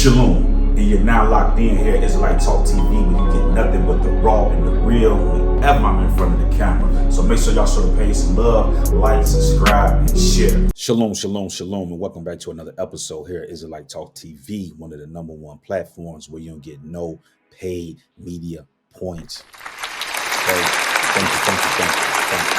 Shalom, and you're now locked in here at Israelite Talk TV, where you get nothing but the raw and the real whenever I'm in front of the camera. So make sure y'all show the page some love, like, subscribe, and share. Shalom, shalom, shalom, and welcome back to another episode here at Israelite Talk TV, one of the #1 platforms where you don't get no paid media points. Okay, thank you.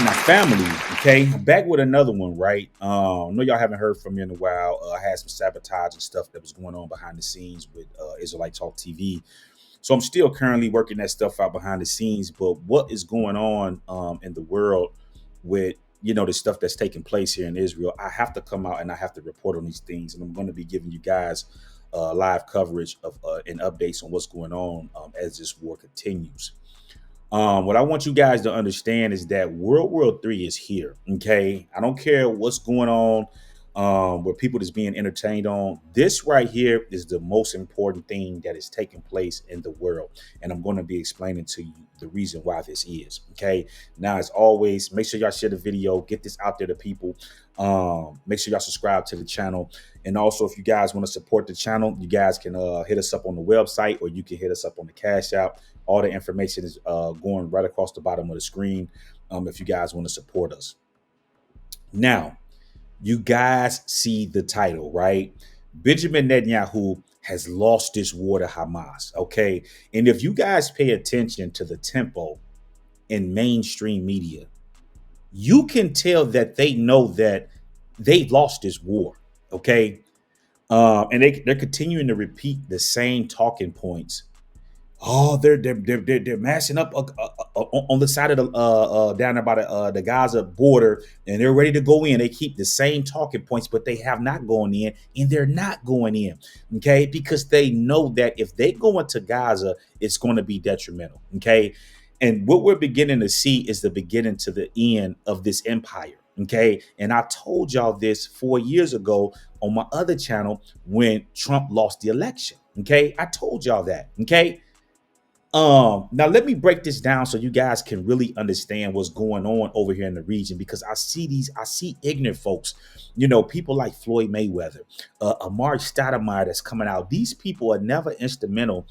My family, okay, I'm back with another one, right? I know y'all haven't heard from me in a while. I had some sabotage and stuff that was going on behind the scenes with Israelite Talk TV. So I'm still currently working that stuff out behind the scenes. But what is going on in the world with, the stuff that's taking place here in Israel, I have to come out and I have to report on these things. And I'm going to be giving you guys live coverage of and updates on what's going on as this war continues. What I want you guys to understand is that World War III is here. Okay, I don't care what's going on, where people is being entertained on. This right here is the most important thing that is taking place in the world, and I'm going to be explaining to you the reason why this is. Okay, now as always, make sure y'all share the video, get this out there to people. Make sure y'all subscribe to the channel, and also if you guys want to support the channel, you guys can hit us up on the website, or you can hit us up on the Cash App. All the information is going right across the bottom of the screen if you guys want to support us. Now, you guys see the title, right? Benjamin Netanyahu has lost this war to Hamas, okay? And if you guys pay attention to the tempo in mainstream media, you can tell that they know that they've lost this war, okay? And they're continuing to repeat the same talking points. Oh, they're massing up on the side of the down there by the Gaza border, and they're ready to go in. They keep the same talking points, but they have not gone in, and they're not going in, okay? Because they know that if they go into Gaza, it's going to be detrimental, okay? And what we're beginning to see is the beginning to the end of this empire, okay? And I told y'all this 4 years ago on my other channel when Trump lost the election, okay? I told y'all that, okay? Now let me break this down so you guys can really understand what's going on over here in the region, because I see ignorant folks, people like Floyd Mayweather, Amari Stoudemire that's coming out. These people are never instrumental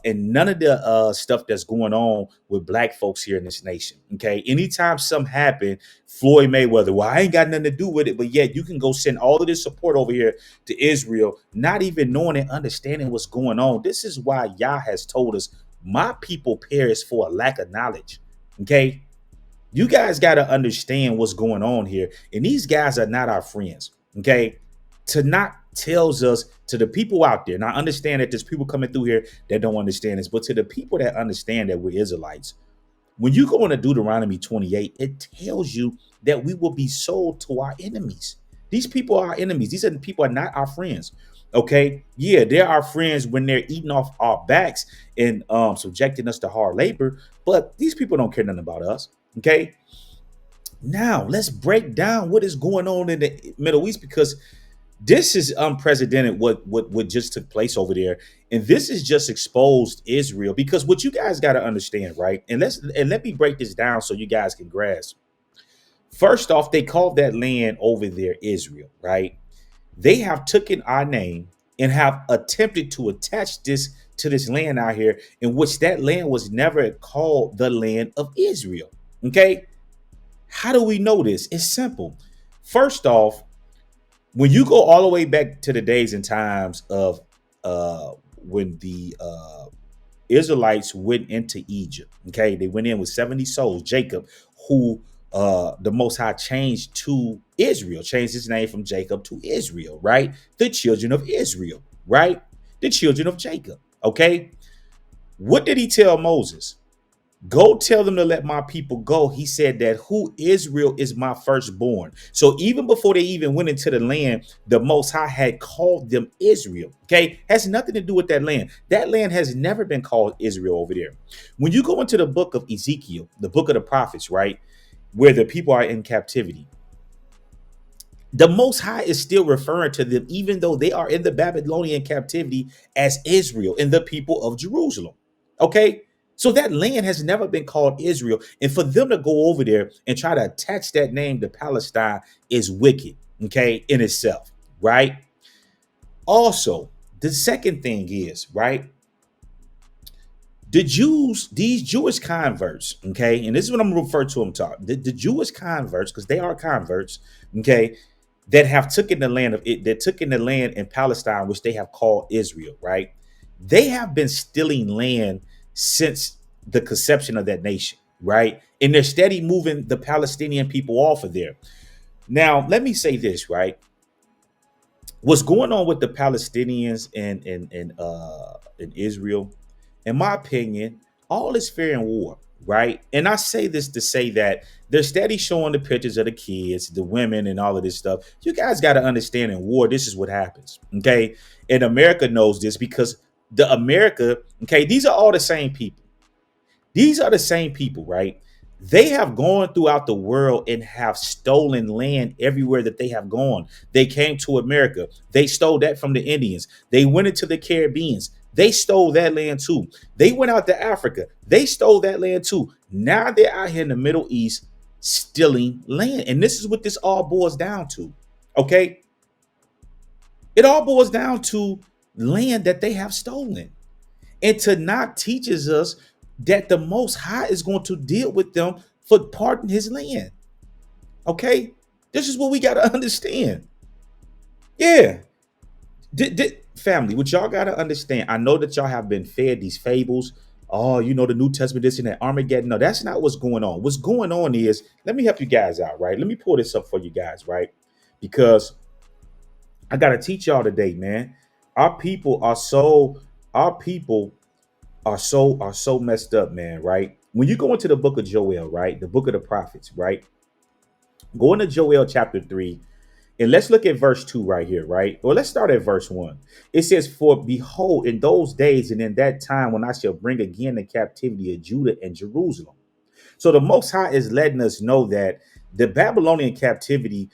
in none of the stuff that's going on with black folks here in this nation. Okay. Anytime something happen, Floyd Mayweather, well, I ain't got nothing to do with it, but yet you can go send all of this support over here to Israel, not even knowing and understanding what's going on. This is why Yah has told us, my people perish for a lack of knowledge. Okay. You guys got to understand what's going on here. And these guys are not our friends. Okay. Tanakh tells us, to the people out there, and I understand that there's people coming through here that don't understand this, but to the people that understand that we're Israelites, when you go into Deuteronomy 28, it tells you that we will be sold to our enemies. These people are our enemies. These people are not our friends. Okay. Yeah, they're our friends when they're eating off our backs and subjecting us to hard labor. But these people don't care nothing about us. Okay. Now let's break down what is going on in the Middle East, because this is unprecedented what just took place over there. And this is just exposed Israel, because what you guys got to understand, right? And let me break this down so you guys can grasp. First off, they called that land over there Israel, right? They have taken our name and have attempted to attach this to this land out here, in which that land was never called the land of Israel. Okay. How do we know this? It's simple. First off, when you go all the way back to the days and times of when the Israelites went into Egypt, okay, they went in with 70 souls. Jacob, who the Most High changed to Israel, changed his name from Jacob to Israel, right? The children of Israel, right? The children of Jacob, okay? What did he tell Moses? Go tell them to let my people go. He said that who Israel is my firstborn. So even before they even went into the land, the Most High had called them Israel. Okay. Has nothing to do with that land. That land has never been called Israel over there. When you go into the book of Ezekiel, the book of the prophets, right, where the people are in captivity, the Most High is still referring to them, even though they are in the Babylonian captivity, as Israel and the people of Jerusalem. Okay. So that land has never been called Israel. And for them to go over there and try to attach that name to Palestine is wicked, okay, in itself, right? Also, the second thing is, right, the Jews, these Jewish converts, okay, and this is what I'm gonna refer to them talk. The Jewish converts, because they are converts, okay, that have taken the land of it, that took in the land in Palestine, which they have called Israel, right? They have been stealing land since the conception of that nation, right? And they're steady moving the Palestinian people off of there. Now, let me say this, right? What's going on with the Palestinians and in Israel, in my opinion, all is fair in war, right? And I say this to say that they're steady showing the pictures of the kids, the women, and all of this stuff. You guys got to understand in war, this is what happens, okay? And America knows this because the America, okay, these are all the same people. These are the same people, right? They have gone throughout the world and have stolen land everywhere that they have gone. They came to America. They stole that from the Indians. They went into the Caribbeans. They stole that land too. They went out to Africa. They stole that land too. Now they're out here in the Middle East stealing land. And this is what this all boils down to. Okay? It all boils down to land that they have stolen. And Tanakh teaches us that the Most High is going to deal with them for parting his land. Okay? This is what we got to understand. Yeah. Family, what y'all got to understand, I know that y'all have been fed these fables. Oh, you know, the New Testament, this and that, Armageddon. No, that's not what's going on. What's going on is, let me help you guys out, right? Let me pull this up for you guys, right? Because I got to teach y'all today, man. Our people are so, our people are so messed up, man, right? When you go into the book of Joel, right? The book of the prophets, right? Go into Joel chapter 3, and let's look at verse 2 right here, right? Or let's start at verse 1. It says, "For behold, in those days and in that time when I shall bring again the captivity of Judah and Jerusalem." So the Most High is letting us know that the Babylonian captivity,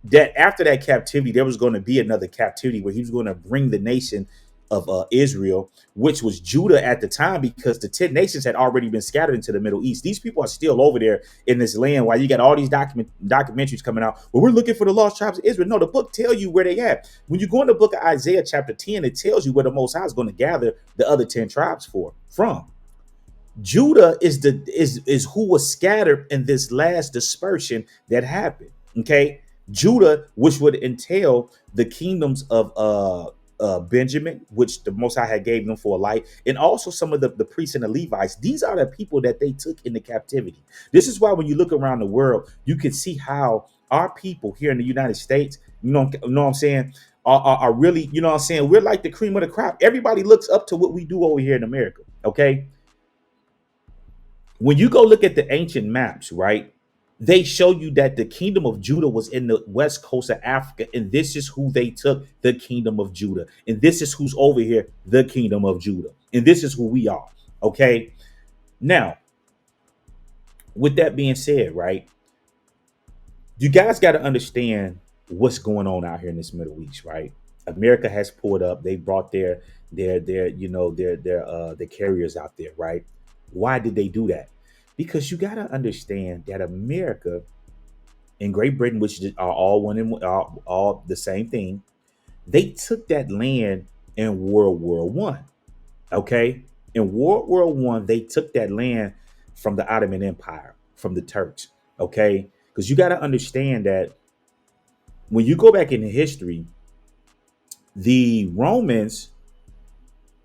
that after that captivity, there was going to be another captivity where he was going to bring the nation of Israel, which was Judah at the time, because the 10 nations had already been scattered into the Middle East. These people are still over there in this land while you got all these documentaries coming out. Well, we're looking for the lost tribes of Israel. No, the book tell you where they at. When you go in the book of Isaiah chapter 10, it tells you where the Most High is going to gather the other 10 tribes from. Judah is who was scattered in this last dispersion that happened. Okay, Judah, which would entail the kingdoms of Benjamin, which the Most High had gave them for a life, and also some of the priests and the Levites. These are the people that they took into captivity. This is why when you look around the world, you can see how our people here in the United States, you know what I'm saying, are really, you know what I'm saying, we're like the cream of the crop. Everybody looks up to what we do over here in America. Okay, when you go look at the ancient maps, right, they show you that the kingdom of Judah was in the west coast of Africa, and this is who they took, the kingdom of Judah. And this is who's over here, the kingdom of Judah. And this is who we are. Okay. Now, with that being said, right, you guys got to understand what's going on out here in this Middle East, right? America has pulled up, they brought their carriers out there, right? Why did they do that? Because you got to understand that America and Great Britain, which are all one and all the same thing, they took that land in World War One. Okay, in World War One, they took that land from the Ottoman Empire, from the Turks. Okay, because you got to understand that when you go back into history, the Romans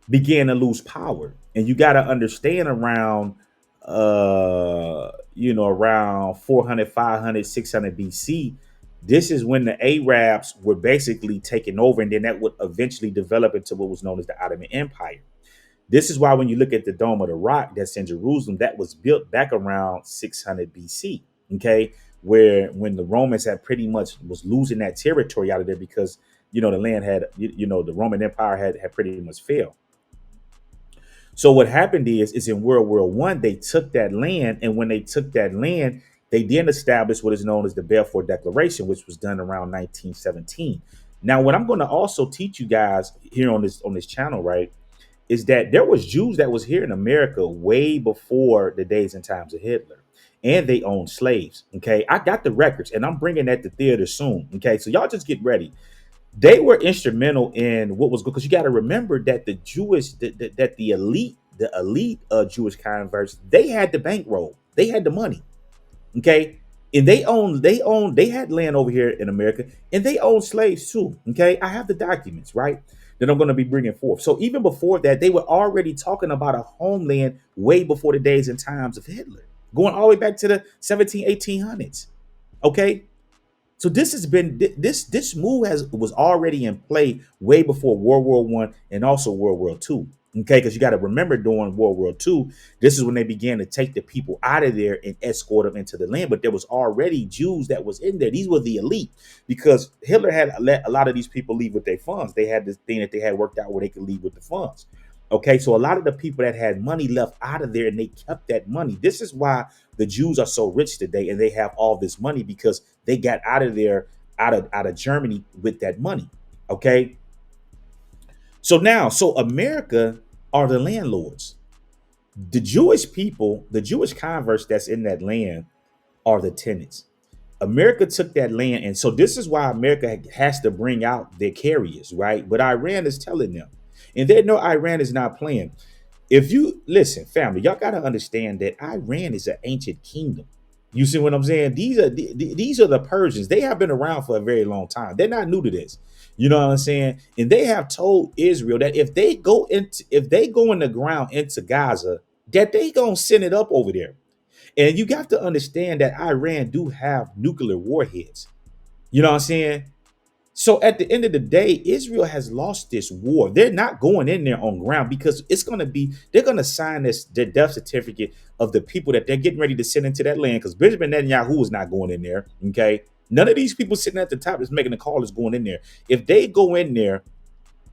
began to lose power, and you got to understand around around 400, 500, 600 BC, this is when the Arabs were basically taking over, and then that would eventually develop into what was known as the Ottoman Empire. This is why when you look at the Dome of the Rock that's in Jerusalem, that was built back around 600 BC. Okay, where when the Romans had pretty much was losing that territory out of there, because the land had, the Roman Empire had pretty much failed. So what happened is in World War One, they took that land, and when they took that land, they then established what is known as the Balfour Declaration, which was done around 1917. Now, what I'm going to also teach you guys here on this channel, right, is that there was Jews that was here in America way before the days and times of Hitler, and they owned slaves. Okay, I got the records, and I'm bringing that to theater soon. Okay, so y'all just get ready. They were instrumental in what was good because you got to remember that the Jewish that the elite Jewish converts, they had the bankroll, they had the money. Okay. And they had land over here in America, and they owned slaves too. Okay. I have the documents, right, that I'm going to be bringing forth. So even before that, they were already talking about a homeland way before the days and times of Hitler, going all the way back to the 1800s. Okay. So this has been this move has was already in play way before World War I and also World War II. Okay, because you got to remember during World War II, this is when they began to take the people out of there and escort them into the land. But there was already Jews that was in there. These were the elite because Hitler had let a lot of these people leave with their funds. They had this thing that they had worked out where they could leave with the funds. Okay, so a lot of the people that had money left out of there and they kept that money. This is why the Jews are so rich today and they have all this money because they got out of there, out of Germany with that money. Okay. So America are the landlords. The Jewish people, the Jewish converts that's in that land are the tenants. America took that land, and so this is why America has to bring out their carriers, right? But Iran is telling them, and they know Iran is not playing. If you listen, family, y'all got to understand that Iran is an ancient kingdom. You see what I'm saying? These are the Persians. They have been around for a very long time. They're not new to this. You know what I'm saying? And they have told Israel that if they go in the ground into Gaza, that they gonna send it up over there. And you got to understand that Iran do have nuclear warheads. You know what I'm saying? So at the end of the day, Israel has lost this war. They're not going in there on ground because they're going to sign their death certificate of the people that they're getting ready to send into that land because Benjamin Netanyahu is not going in there. Okay. None of these people sitting at the top that's making the call is going in there. If they go in there,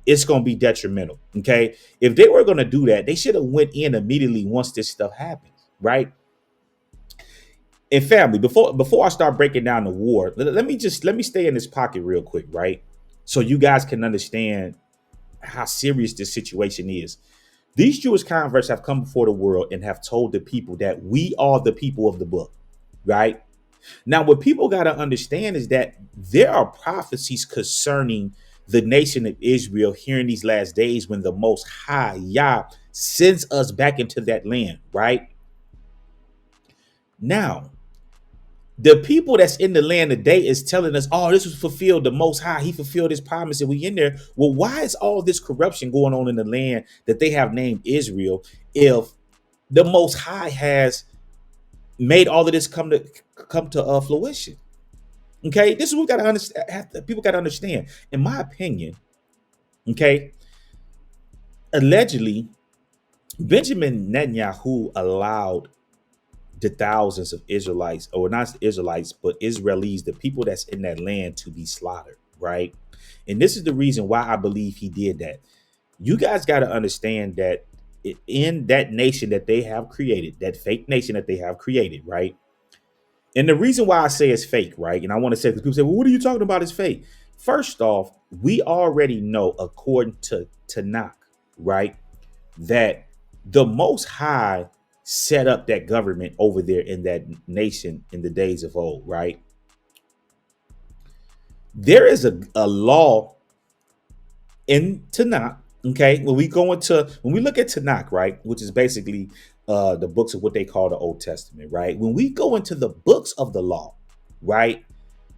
it's going to be detrimental. Okay. If they were going to do that, they should have went in immediately once this stuff happens. Right. And family, before I start breaking down the war, let me stay in this pocket real quick, right? So you guys can understand how serious this situation is. These Jewish converts have come before the world and have told the people that we are the people of the book, right? Now, what people got to understand is that there are prophecies concerning the nation of Israel here in these last days when the Most High Yah sends us back into that land, right? Now, the people that's in the land today is telling us, oh, this was fulfilled. The Most High, he fulfilled his promise and we in there. Well, why is all this corruption going on in the land that they have named Israel if the Most High has made all of this come to fruition? Okay, this is what we got to understand. People got to understand. In my opinion, okay, allegedly, Benjamin Netanyahu allowed the thousands of Israelites, or not Israelites, but Israelis, the people that's in that land to be slaughtered, right? And this is the reason why I believe he did that. You guys got to understand that in that nation that they have created, that fake nation that they have created, right? And the reason why I say it's fake, right? And I want to say, because people say, well, what are you talking about? It's fake. First off, we already know, according to Tanakh, right, that the Most High set up that government over there in that nation in the days of old, right? There is a law in Tanakh, okay? When we look at Tanakh, right, which is basically the books of what they call the Old Testament, right? When we go into the books of the law, right,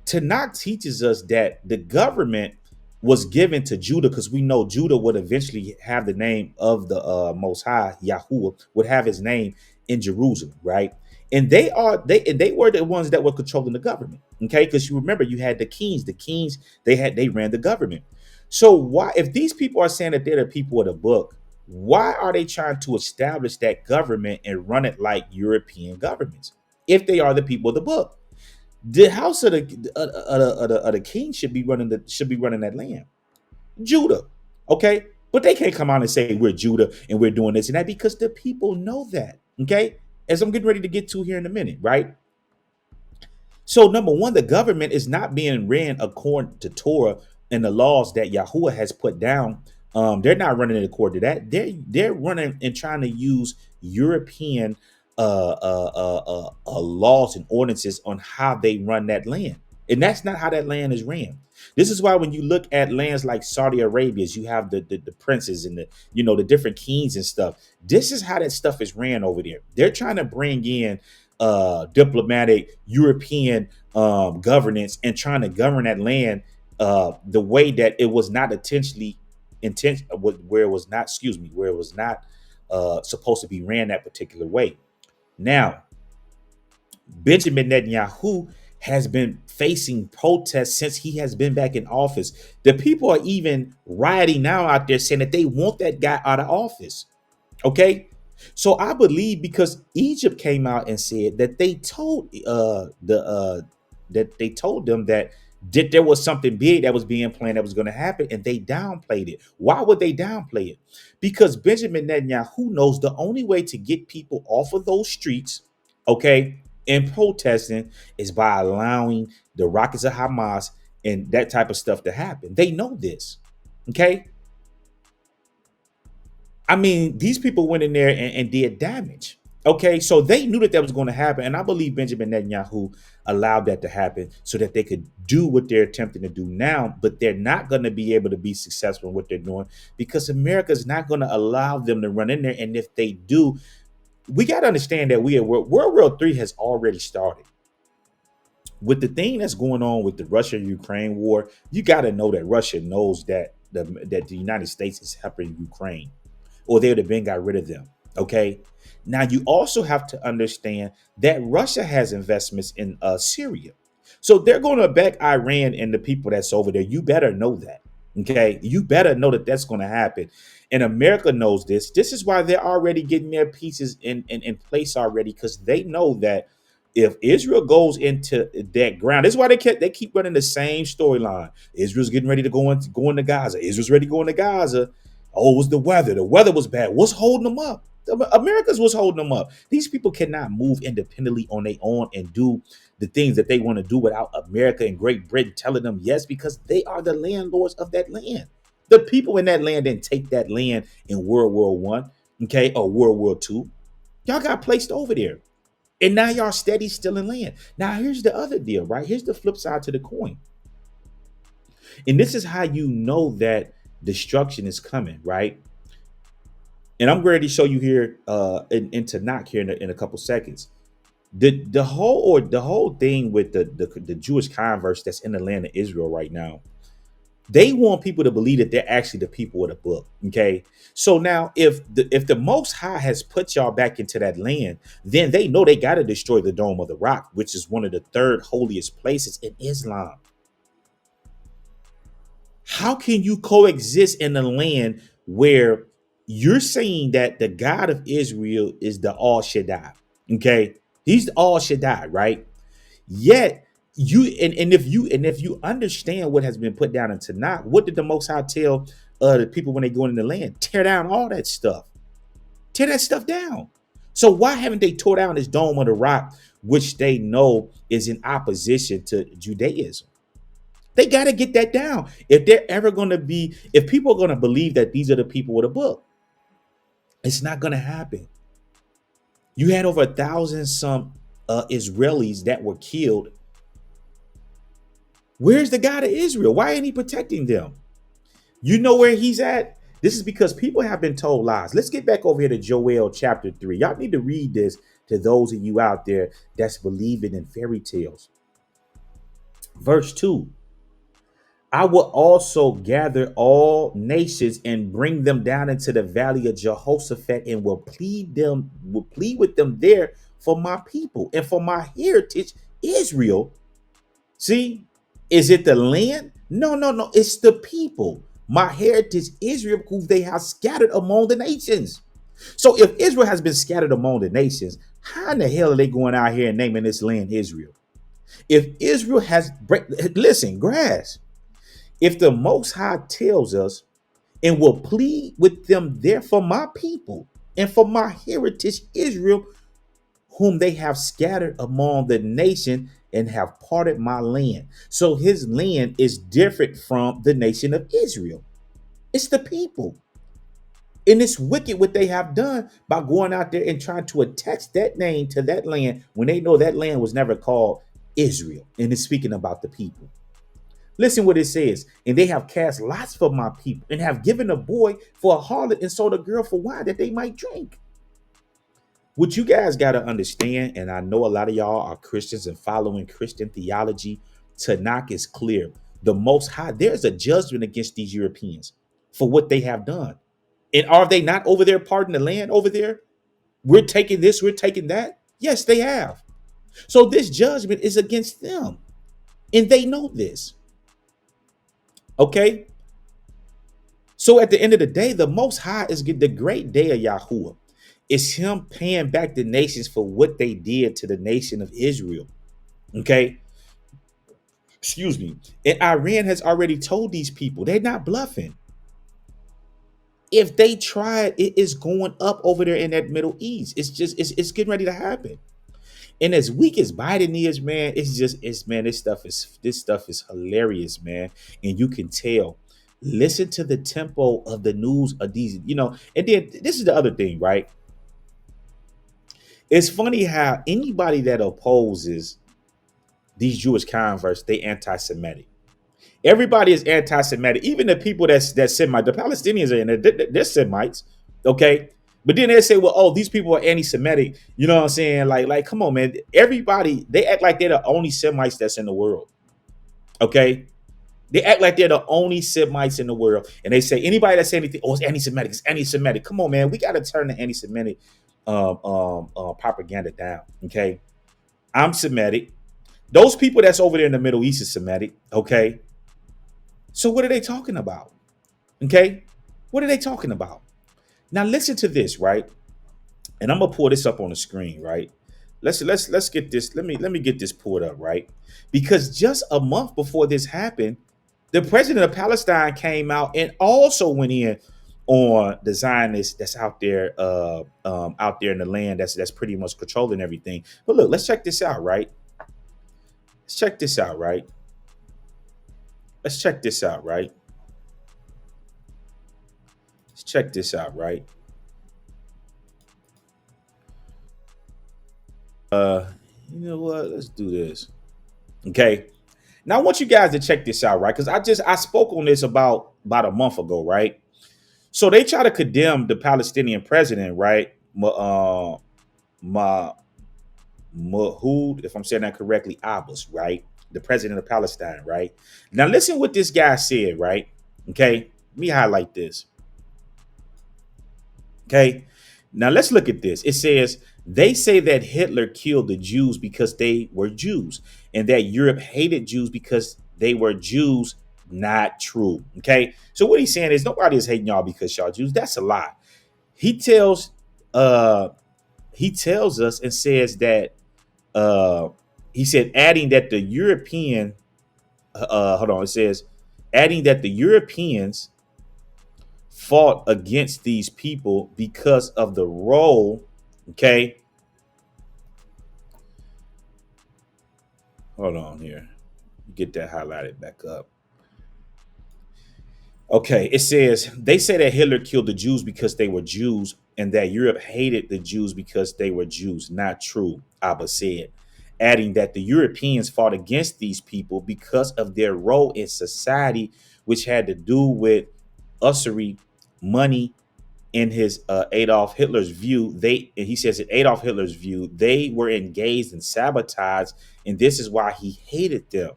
Tanakh teaches us that the government was given to Judah because we know Judah would eventually have the name of the Most High, Yahuwah, would have his name in Jerusalem, right? And they were the ones that were controlling the government, okay? Because you remember you had the kings. The kings they ran the government. So why, if these people are saying that they're the people of the book, why are they trying to establish that government and run it like European governments if they are the people of the book? The house of the king should be running that land, Judah. Okay, but they can't come out and say we're Judah and we're doing this and that because the people know that. Okay, as I'm getting ready to get to here in a minute, right? So number one, the government is not being ran according to Torah and the laws that Yahuwah has put down. They're not running it according to that. They're running and trying to use European laws and ordinances on how they run that land. And that's not how that land is ran. This is why when you look at lands like Saudi Arabia, you have the princes and the the different kings and stuff. This is how that stuff is ran over there. They're trying to bring in diplomatic European governance and trying to govern that land the way that it was not intentionally intent where it was not, excuse me, where it was not supposed to be ran that particular way. Now, Benjamin Netanyahu has been facing protests since he has been back in office. The people are even rioting now out there saying that they want that guy out of office. Okay. So I believe because Egypt came out and said that they told that they told them that there was something big that was being planned that was going to happen, and they downplayed it. Why would they downplay it? Because Benjamin Netanyahu knows the only way to get people off of those streets, okay, and protesting is by allowing the rockets of Hamas and that type of stuff to happen. They know this. Okay. I mean, these people went in there and did damage. Okay, so they knew that that was going to happen, and I believe Benjamin Netanyahu allowed that to happen so that they could do what they're attempting to do now. But they're not going to be able to be successful in what they're doing because America is not going to allow them to run in there. And if they do, we got to understand that World War III has already started. With the thing that's going on with the Russia-Ukraine war, you got to know that Russia knows that that the United States is helping Ukraine, or they would have been got rid of them. Okay. Now you also have to understand that Russia has investments in Syria, so they're going to back Iran and the people that's over there. You better know that. Okay, you better know that that's going to happen, and America knows this. This is why they're already getting their pieces in place already, because they know that if Israel goes into that ground, this is why they keep running the same storyline. Israel's getting ready to go into Gaza. Israel's ready to go into Gaza. Oh, it was the weather. The weather was bad. What's holding them up? America's what's holding them up. These people cannot move independently on their own and do the things that they want to do without America and Great Britain telling them yes, because they are the landlords of that land. The people in that land didn't take that land in World War One, okay, or World War Two. Y'all got placed over there. And now y'all steady stealing land. Now here's the other deal, right? Here's the flip side to the coin. And this is how you know that destruction is coming, right? And I'm ready to show you here in Tanakh here in a couple seconds. The whole thing with the Jewish converts that's in the land of Israel right now, they want people to believe that they're actually the people of the book. Okay. So now if the Most High has put y'all back into that land, then they know they got to destroy the Dome of the Rock, which is one of the third holiest places in Islam. How can you coexist in a land where you're saying that the God of Israel is the All Shaddai? Okay. He's the All Shaddai, right? Yet you and if you understand what has been put down in Tanakh, what did the Most High tell the people when they go into the land? Tear down all that stuff. Tear that stuff down. So why haven't they tore down this Dome of the Rock, which they know is in opposition to Judaism? They got to get that down. If people are going to believe that these are the people of the book, it's not going to happen. You had over 1,000 some Israelis that were killed. Where's the God of Israel? Why ain't he protecting them? You know where he's at? This is because people have been told lies. Let's get back over here to Joel chapter 3. Y'all need to read this to those of you out there that's believing in fairy tales. Verse 2. I will also gather all nations and bring them down into the valley of Jehoshaphat, and will plead with them there for my people and for my heritage, Israel. See, is it the land? No, no, no. It's the people. My heritage, Israel, who they have scattered among the nations. So if Israel has been scattered among the nations, how in the hell are they going out here and naming this land Israel? If Israel has, listen, grass. If the Most High tells us, and will plead with them there for my people and for my heritage, Israel, whom they have scattered among the nation and have parted my land. So his land is different from the nation of Israel. It's the people. And it's wicked what they have done by going out there and trying to attach that name to that land when they know that land was never called Israel, and it's speaking about the people. Listen what it says. And they have cast lots for my people, and have given a boy for a harlot, and sold a girl for wine that they might drink. What you guys got to understand, and I know a lot of y'all are Christians and following Christian theology, Tanakh is clear. The Most High, there's a judgment against these Europeans for what they have done. And are they not over there parting the land over there? We're taking this, we're taking that. Yes, they have. So this judgment is against them. And they know this. Okay? So at the end of the day, the Most High is the great day of Yahuwah. It's him paying back the nations for what they did to the nation of Israel. Okay? Excuse me. And Iran has already told these people, they're not bluffing. If they try it, it is going up over there in that Middle East. It's getting ready to happen. And as weak as Biden is, man, this stuff is hilarious, man. And you can tell. Listen to the tempo of the news of these, and then this is the other thing, right? It's funny how anybody that opposes these Jewish converts, they anti-Semitic. Everybody is anti-Semitic. Even the people that's Semite, the Palestinians are in there, they're Semites, okay? But then they say, well, oh, these people are anti-Semitic. You know what I'm saying? Like, come on, man. Everybody, they act like they're the only Semites that's in the world, okay? They act like they're the only Semites in the world. And they say, anybody that say anything, oh, it's anti-Semitic, it's anti-Semitic. Come on, man. We got to turn the anti-Semitic propaganda down, okay? I'm Semitic. Those people that's over there in the Middle East is Semitic, okay? So what are they talking about? Okay? What are they talking about? Now listen to this, right? And I'm gonna pull this up on the screen, right? Let's get this. Let me get this pulled up, right? Because just a month before this happened, the president of Palestine came out and also went in on the Zionists that's out there in the land that's pretty much controlling everything. But look, let's check this out, right? Let's check this out, right? Let's check this out, right? Let's check this out, right? You know what? Let's do this. Okay. Now I want you guys to check this out, right? Because I spoke on this about a month ago, right? So they try to condemn the Palestinian president, right? Mahmoud, if I'm saying that correctly, Abbas, right? The president of Palestine, right? Now listen what this guy said, right? Okay. Let me highlight this. Okay. Now let's look at this. It says, they say that Hitler killed the Jews because they were Jews, and that Europe hated Jews because they were Jews. Not true. Okay. So what he's saying is nobody is hating y'all because y'all Jews. That's a lie. He tells us and says that he said, adding that the European hold on, it says, adding that the Europeans fought against these people because of the role. Okay. Hold on here. Get that highlighted back up. Okay. It says, they say that Hitler killed the Jews because they were Jews, and that Europe hated the Jews because they were Jews. Not true, Abba said. Adding that the Europeans fought against these people because of their role in society, which had to do with usury, money. In his Adolf Hitler's view, he says in Adolf Hitler's view, they were engaged in sabotage, and this is why he hated them.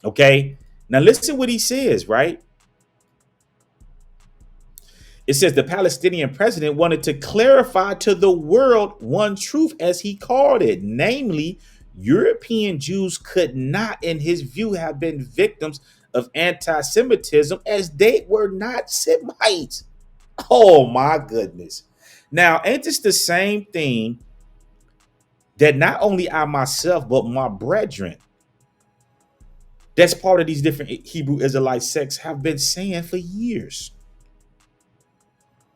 Okay, now listen what he says, right? It says the Palestinian president wanted to clarify to the world one truth, as he called it, namely, European Jews could not, in his view, have been victims of anti-Semitism, as they were not Semites. Oh my goodness. Now, ain't this the same thing that not only I myself, but my brethren that's part of these different Hebrew Israelite sects have been saying for years?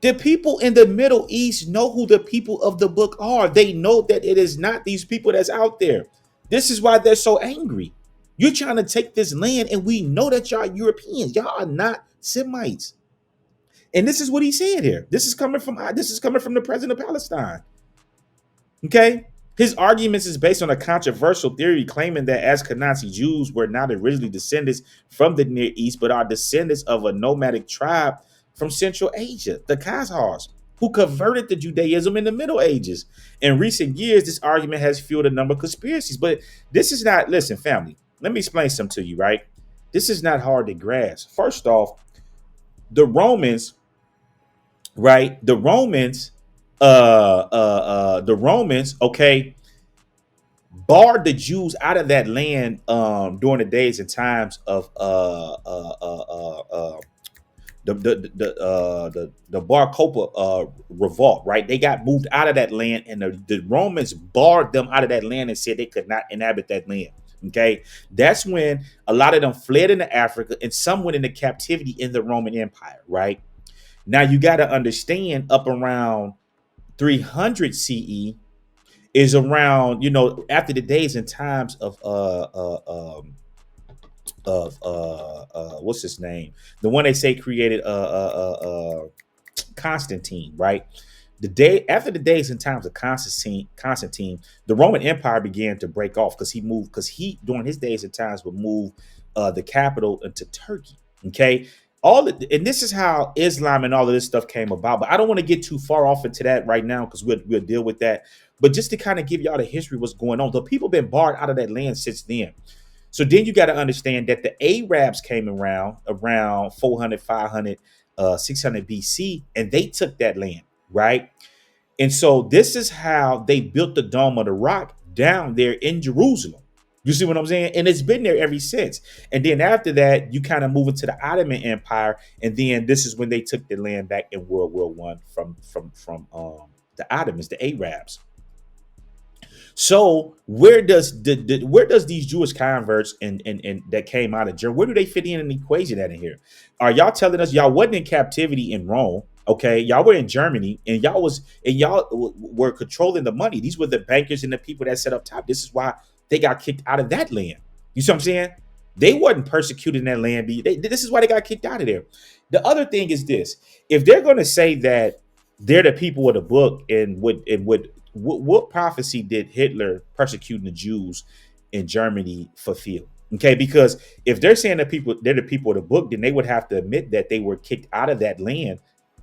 The people in the Middle East know who the people of the book are. They know that it is not these people that's out there. This is why they're so angry. You're trying to take this land, and we know that y'all Europeans. Y'all are not Semites. And this is what he said here. This is coming from the president of Palestine. Okay. His arguments is based on a controversial theory claiming that Ashkenazi Jews were not originally descendants from the Near East, but are descendants of a nomadic tribe from Central Asia, the Khazars, who converted to Judaism in the Middle Ages. In recent years, this argument has fueled a number of conspiracies. But this is not, listen, family, let me explain something to you, right? This is not hard to grasp. First off, the Romans, right? The Romans, okay, barred the Jews out of that land during the days and times of the Bar Kokhba revolt, right? They got moved out of that land, and the Romans barred them out of that land and said they could not inhabit that land. Okay, that's when a lot of them fled into Africa, and some went into captivity in the Roman Empire, right? Now you got to understand, up around 300 CE is around, after the days and times of what's his name, the one they say created Constantine, right? The day after the days and times of Constantine, the Roman Empire began to break off because he during his days and times would move the capital into Turkey. Okay, and this is how Islam and all of this stuff came about. But I don't want to get too far off into that right now because we'll deal with that. But just to kind of give y'all the history of what's going on, the people been barred out of that land since then. So then you got to understand that the Arabs came around 400, 500, 600 BC, and they took that land, right? And so this is how they built the Dome of the Rock down there in Jerusalem. You see what I'm saying? And it's been there ever since. And then after that, you kind of move into the Ottoman Empire, and then this is when they took the land back in World War One from the Ottomans, the Arabs. So where does where does these Jewish converts and that came out of Germany, where do they fit in the equation at in here? Are y'all telling us y'all wasn't in captivity in Rome? Okay, y'all were in Germany, and were controlling the money. These were the bankers and the people that set up top. This is why they got kicked out of that land. You see what I'm saying? They wasn't persecuted in that land. This is why they got kicked out of there. The other thing is this: if they're going to say that they're the people of the book, and what prophecy did Hitler persecuting the Jews in Germany fulfill? Okay, because if they're saying that they're the people of the book, then they would have to admit that they were kicked out of that land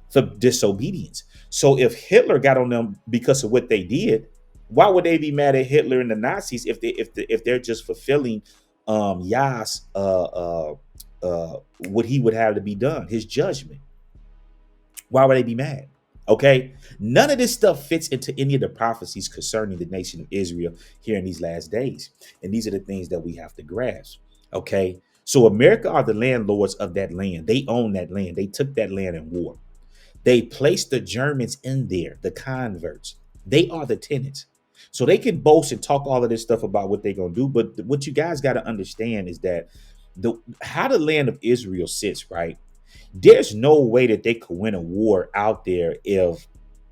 for disobedience. So if Hitler got on them because of what they did, why would they be mad at Hitler and the Nazis if they're just fulfilling Yah's what he would have to be done, his judgment? Why would they be mad? Okay, none of this stuff fits into any of the prophecies concerning the nation of Israel here in these last days. And these are the things that we have to grasp. Okay, so America are the landlords of that land. They own that land. They took that land in war. They placed the Germans in there, the converts. They are the tenants. So they can boast and talk all of this stuff about what they're going to do. But what you guys got to understand is that how the land of Israel sits, right? There's no way that they could win a war out there if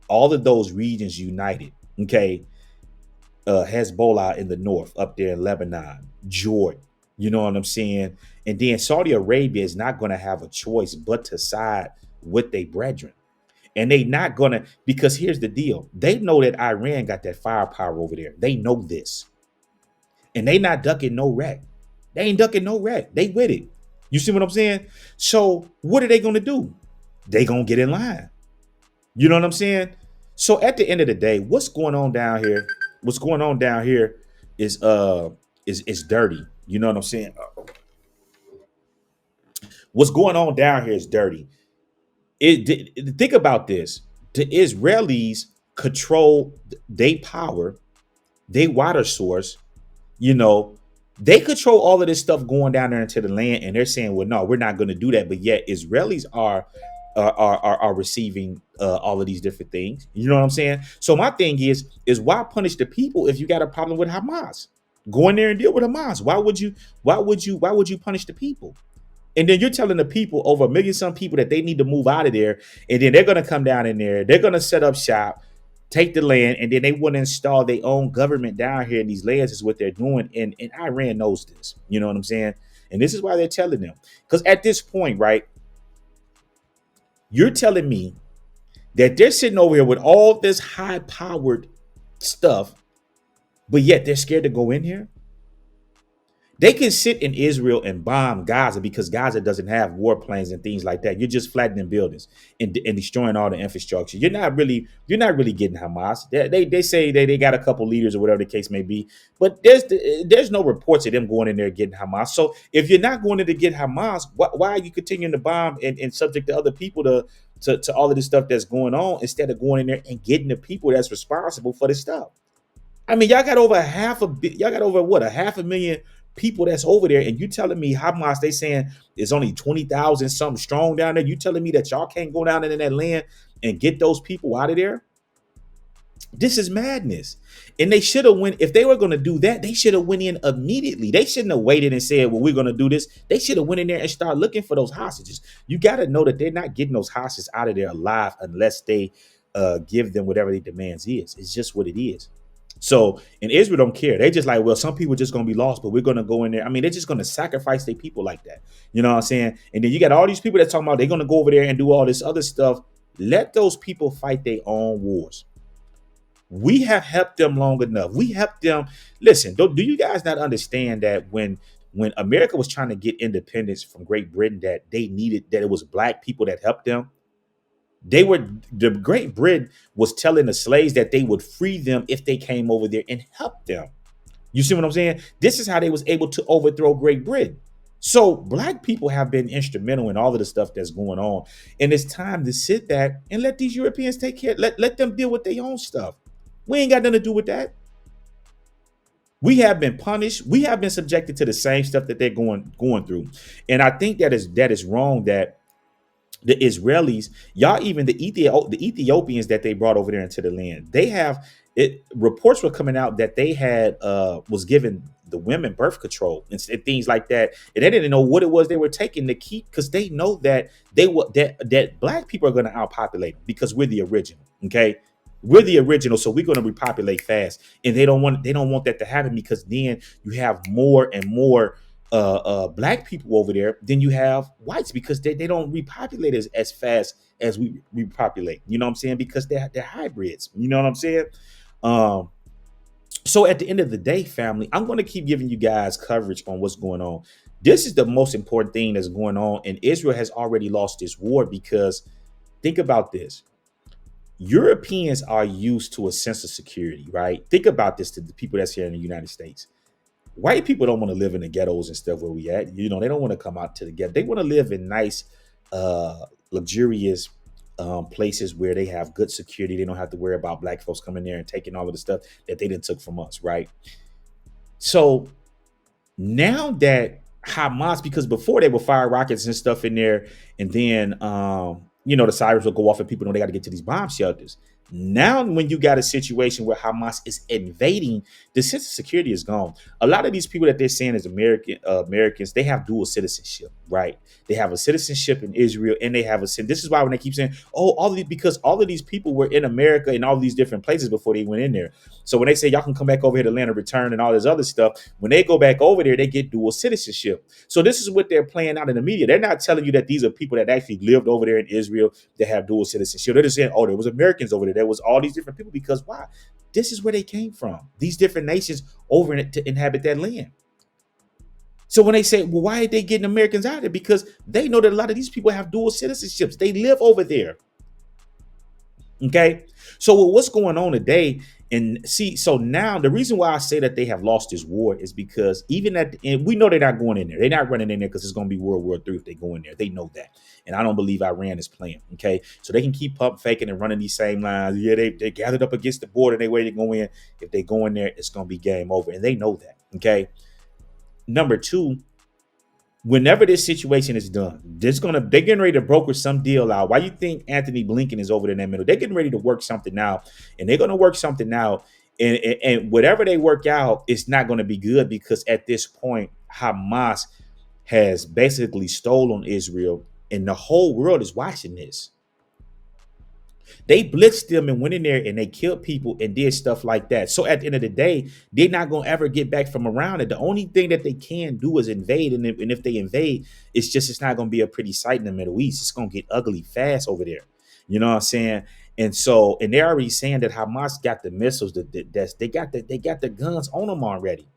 all of those regions united. Okay, Hezbollah in the north, up there in Lebanon, Jordan. You know what I'm saying? And then Saudi Arabia is not going to have a choice but to side with their brethren. And they not going to, because here's the deal. They know that Iran got that firepower over there. They know this. And they not ducking no wreck. They ain't ducking no wreck. They with it. You see what I'm saying? So what are they going to do? They going to get in line. You know what I'm saying? So at the end of the day, what's going on down here? What's going on down here is dirty. You know what I'm saying? What's going on down here is dirty. Think about this. The Israelis control their power, their water source. You know, they control all of this stuff going down there into the land, and they're saying, "Well, no, we're not going to do that." But yet, Israelis are receiving all of these different things. You know what I'm saying? So my thing is why punish the people if you got a problem with Hamas? Go in there and deal with Hamas. Why would you punish the people? And then you're telling the people, over a million some people, that they need to move out of there, and then they're going to come down in there. They're going to set up shop, take the land, and then they want to install their own government down here in these lands. Is what they're doing, and Iran knows this. You know what I'm saying? And this is why they're telling them. Because at this point, right, you're telling me that they're sitting over here with all this high-powered stuff, but yet they're scared to go in here. They can sit in Israel and bomb Gaza because Gaza doesn't have warplanes and things like that. You're just flattening buildings and destroying all the infrastructure. You're not really getting Hamas. They say they got a couple leaders or whatever the case may be, but there's no reports of them going in there getting Hamas. So if you're not going in to get Hamas, why are you continuing to bomb and subject the other people to all of this stuff that's going on instead of going in there and getting the people that's responsible for this stuff? I mean, y'all got over what, a half a million people that's over there, and you telling me Hamas, they saying it's only 20,000 something strong down there. You telling me that y'all can't go down in that land and get those people out of there? This is madness. And they should have went, if they were going to do that, they should have went in immediately. They shouldn't have waited and said, well, we're going to do this. They should have went in there and started looking for those hostages. You got to know that they're not getting those hostages out of there alive unless they give them whatever their demands is. It's just what it is. So, and Israel don't care. They just like, well, some people are just going to be lost, but we're going to go in there. I mean, they're just going to sacrifice their people like that. You know what I'm saying? And then you got all these people that talking about they're going to go over there and do all this other stuff. Let those people fight their own wars. We have helped them long enough. We helped them. Listen, do you guys not understand that when America was trying to get independence from Great Britain, that they needed, that it was black people that helped them? The Great Britain was telling the slaves that they would free them if they came over there and helped them. You see what I'm saying? This is how they was able to overthrow Great Britain. So black people have been instrumental in all of the stuff that's going on. And it's time to sit back and let these Europeans take care. Let them deal with their own stuff. We ain't got nothing to do with that. We have been punished. We have been subjected to the same stuff that they're going through. And I think that is wrong that the Israelis, y'all, even the Ethiopians that they brought over there into the land, they have it. Reports were coming out that they had was given the women birth control and things like that, and they didn't know what it was they were taking to keep, because they know that that black people are going to outpopulate them because we're the original. Okay, we're the original, so we're going to repopulate fast, and they don't want that to happen, because then you have more and more black people over there than you have whites, because they don't repopulate as fast as we repopulate. You know what I'm saying? Because they're hybrids. You know what I'm saying? Um, so at the end of the day, family, I'm going to keep giving you guys coverage on what's going on. This is the most important thing that's going on, and Israel has already lost this war, because think about this. Europeans are used to a sense of security, right? Think about this to the people that's here in the United States. White people don't want to live in the ghettos and stuff where we at. You know, they don't want to come out to the ghetto. They want to live in nice, luxurious places where they have good security. They don't have to worry about black folks coming there and taking all of the stuff that they didn't took from us, right? So now that Hamas, because before they would fire rockets and stuff in there, and then the sirens will go off and people know they got to get to these bomb shelters. Now, when you got a situation where Hamas is invading, the sense of security is gone. A lot of these people that they're saying is Americans, they have dual citizenship, right? They have a citizenship in Israel, and they have this is why when they keep saying, oh, because all of these people were in America in all these different places before they went in there. So when they say y'all can come back over here to land and return and all this other stuff, when they go back over there, they get dual citizenship. So this is what they're playing out in the media. They're not telling you that these are people that actually lived over there in Israel that have dual citizenship. They're just saying, oh, there was Americans over there. There was all these different people, because why? This is where they came from. These different nations over to inhabit that land. So when they say, well, why are they getting Americans out of there? Because they know that a lot of these people have dual citizenships. They live over there. Okay. So what's going on today? And see, so now the reason why I say that they have lost this war is because even at the end, we know they're not going in there. They're not running in there because it's going to be World War III if they go in there. They know that. And I don't believe Iran is playing. Okay. So they can keep pump faking and running these same lines. Yeah, they gathered up against the border. They ready to go in. If they go in there, it's going to be game over. And they know that. Okay. Number two, whenever this situation is done, they're getting ready to broker some deal out. Why you think Anthony Blinken is over there in that middle? They're getting ready to work something out, and they're going to work something out. And whatever they work out, it's not going to be good, because at this point, Hamas has basically stolen Israel, and the whole world is watching this. They blitzed them and went in there and they killed people and did stuff like that. So at the end of the day, they're not going to ever get back from around it. The only thing that they can do is invade. And if they invade, it's not going to be a pretty sight in the Middle East. It's going to get ugly fast over there. You know what I'm saying? And they're already saying that Hamas got the missiles, that's they got the guns on them already.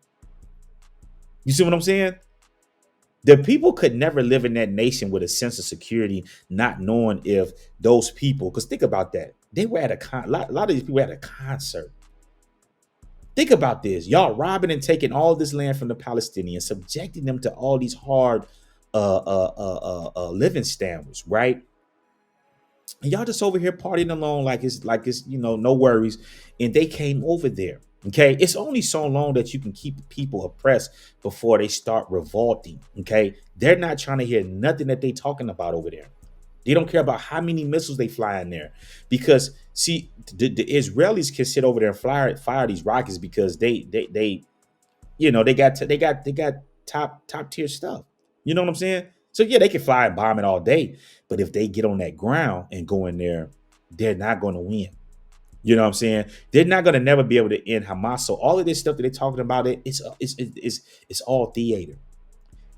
You see what I'm saying? The people could never live in that nation with a sense of security, not knowing if those people, because think about that. They were at a lot of these people were at a concert. Think about this. Y'all robbing and taking all this land from the Palestinians, subjecting them to all these hard living standards, right? And y'all just over here partying alone like it's no worries. And they came over there. Okay. It's only so long that you can keep the people oppressed before they start revolting. Okay. They're not trying to hear nothing that they talking about over there. They don't care about how many missiles they fly in there. Because see, the Israelis can sit over there and fire these rockets because they got top tier stuff. You know what I'm saying? So yeah, they can fly and bomb it all day, but if they get on that ground and go in there, they're not going to win. You know what I'm saying? They're not going to never be able to end Hamas. So all of this stuff that they're talking about, it's all theater.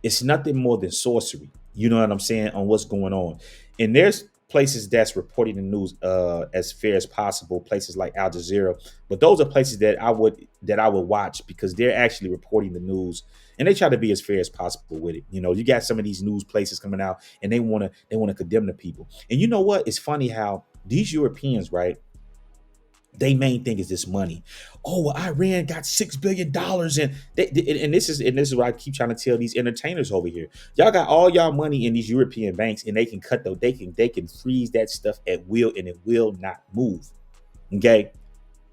It's nothing more than sorcery. You know what I'm saying, on what's going on. And there's places that's reporting the news as fair as possible, places like Al Jazeera. But those are places that I would watch because they're actually reporting the news and they try to be as fair as possible with it. You got some of these news places coming out and they want to condemn the people. And you know what? It's funny how these Europeans, right? They main thing is this money. Oh, well, Iran got $6 billion, and this is what I keep trying to tell these entertainers over here. Y'all got all y'all money in these European banks, and they can they can freeze that stuff at will, and it will not move. Okay,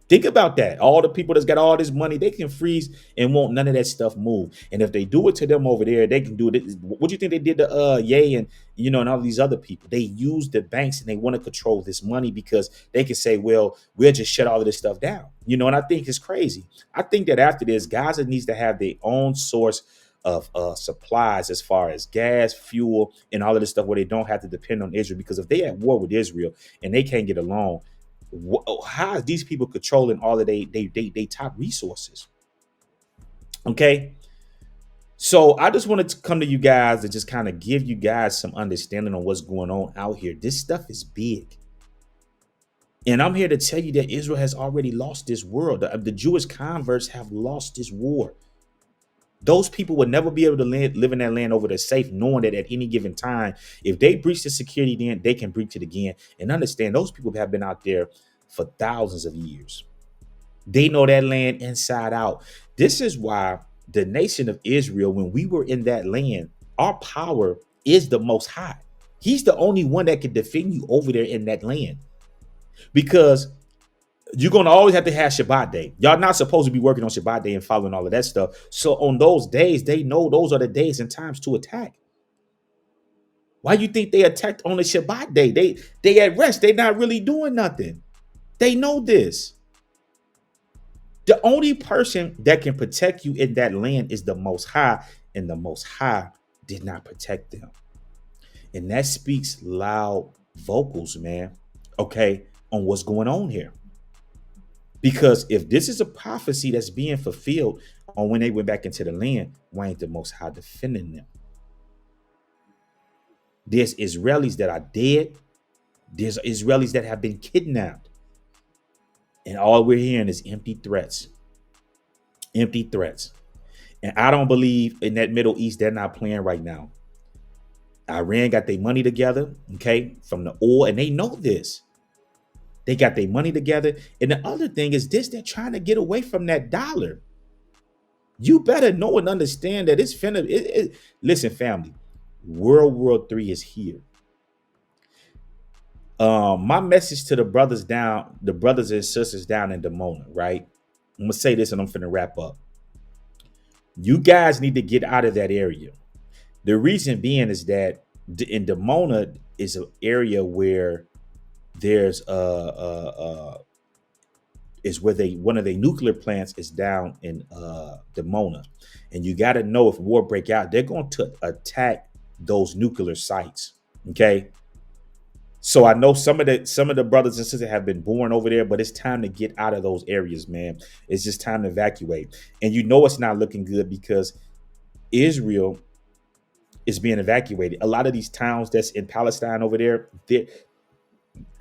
think about that. All the people that's got all this money, they can freeze and won't none of that stuff move. And if they do it to them over there, they can do it. What do you think they did to Ye and and all these other people? They use the banks and they want to control this money because they can say, well, we'll just shut all of this stuff down. And I think it's crazy. I think that after this, Gaza needs to have their own source of supplies as far as gas, fuel, and all of this stuff where they don't have to depend on Israel. Because if they at war with Israel and they can't get along, how is these people controlling all of they top resources? Okay, so I just wanted to come to you guys to just kind of give you guys some understanding on what's going on out here. This stuff is big, and I'm here to tell you that Israel has already lost this world. The Jewish converts have lost this war. Those people would never be able to live in that land over there safe, knowing that at any given time, if they breach the security, then they can breach it again. And understand, those people have been out there for thousands of years. They know that land inside out. This is why the nation of Israel, when we were in that land, our power is the most high. He's the only one that can defend you over there in that land. Because you're going to always have to have Shabbat day. Y'all not supposed to be working on Shabbat day and following all of that stuff. So on those days, they know those are the days and times to attack. Why you think they attacked on the Shabbat day? They at rest. They not really doing nothing. They know this. The only person that can protect you in that land is the Most High, and the Most High did not protect them. And that speaks loud vocals, man, okay, on what's going on here. Because if this is a prophecy that's being fulfilled on when they went back into the land, why ain't the Most High defending them? There's Israelis that are dead. There's Israelis that have been kidnapped. And all we're hearing is empty threats. Empty threats. And I don't believe in that Middle East, they're not playing right now. Iran got their money together, okay, from the oil, and they know this. They got their money together. And the other thing is this, they're trying to get away from that dollar. You better know and understand that it's finna. Listen, family, World War III is here. My message to the brothers and sisters down in Dimona, right? I'm gonna say this and I'm finna wrap up. You guys need to get out of that area. The reason being is that in Dimona is an area where there's is where one of the nuclear plants is down in Dimona, and you got to know if war break out, they're going to attack those nuclear sites. Okay, so I know some of the brothers and sisters have been born over there, but it's time to get out of those areas, man. It's just time to evacuate, and it's not looking good because Israel is being evacuated. A lot of these towns that's in Palestine over there,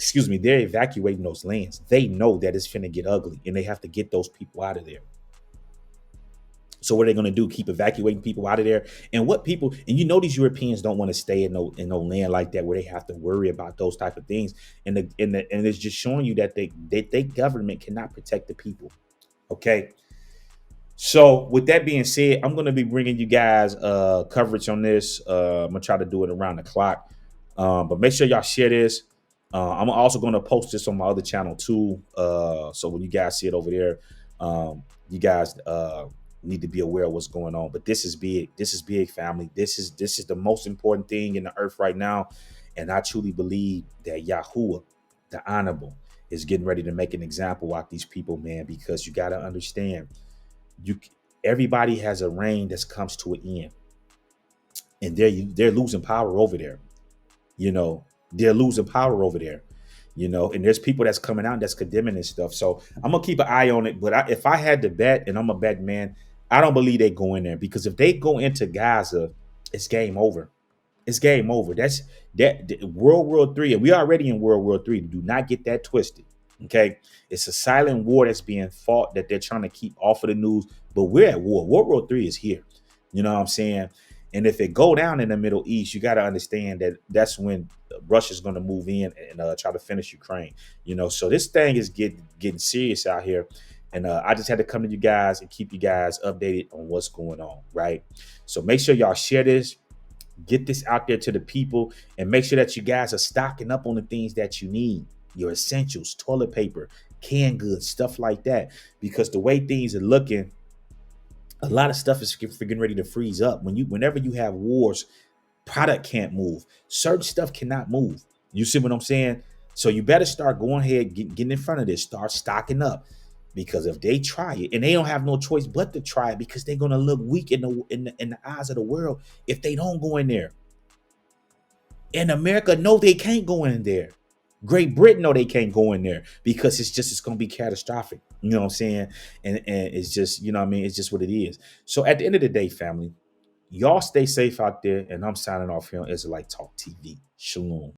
excuse me, they're evacuating those lands. They know that it's finna get ugly and they have to get those people out of there. So what are they going to do? Keep evacuating people out of there? And what people, and you know, these Europeans don't want to stay in no land like that where they have to worry about those type of things. And it's just showing you that they government cannot protect the people. Okay. So with that being said, I'm going to be bringing you guys coverage on this. I'm gonna try to do it around the clock. But make sure y'all share this. I'm also going to post this on my other channel too. So when you guys see it over there, you guys need to be aware of what's going on. But this is big. This is big, family. This is the most important thing in the earth right now. And I truly believe that Yahuwah, the Honorable, is getting ready to make an example out these people, man, because you got to understand, you everybody has a reign that comes to an end, and they're losing power over there. You know, they're losing power over there. You know, and there's people that's coming out that's condemning this stuff. So I'm gonna keep an eye on it. But if I had to bet, and I'm a bet man, I don't believe they go in there, because if they go into Gaza, it's game over. It's game over. That World War III, and we already in World War III. Do not get that twisted. Okay, it's a silent war that's being fought that they're trying to keep off of the news, but we're at war. World War III is here. You know what I'm saying? And if it go down in the Middle East, you got to understand that that's when Russia's going to move in and try to finish Ukraine. You know, so this thing is getting serious out here. And I just had to come to you guys and keep you guys updated on what's going on, right? So make sure y'all share this. Get this out there to the people, and make sure that you guys are stocking up on the things that you need, your essentials, toilet paper, canned goods, stuff like that. Because the way things are looking, a lot of stuff is getting ready to freeze up. Whenever you have wars, product can't move. Certain stuff cannot move. You see what I'm saying? So you better start going ahead, getting in front of this, start stocking up. Because if they try it, and they don't have no choice but to try it, because they're gonna look weak in the eyes of the world if they don't go in there. And America know they can't go in there. Great Britain know they can't go in there, because it's gonna be catastrophic. You know what I'm saying? And it's just, you know what I mean, it's just what it is. So at the end of the day, family, y'all stay safe out there, and I'm signing off here on Israelite Talk TV. Shalom.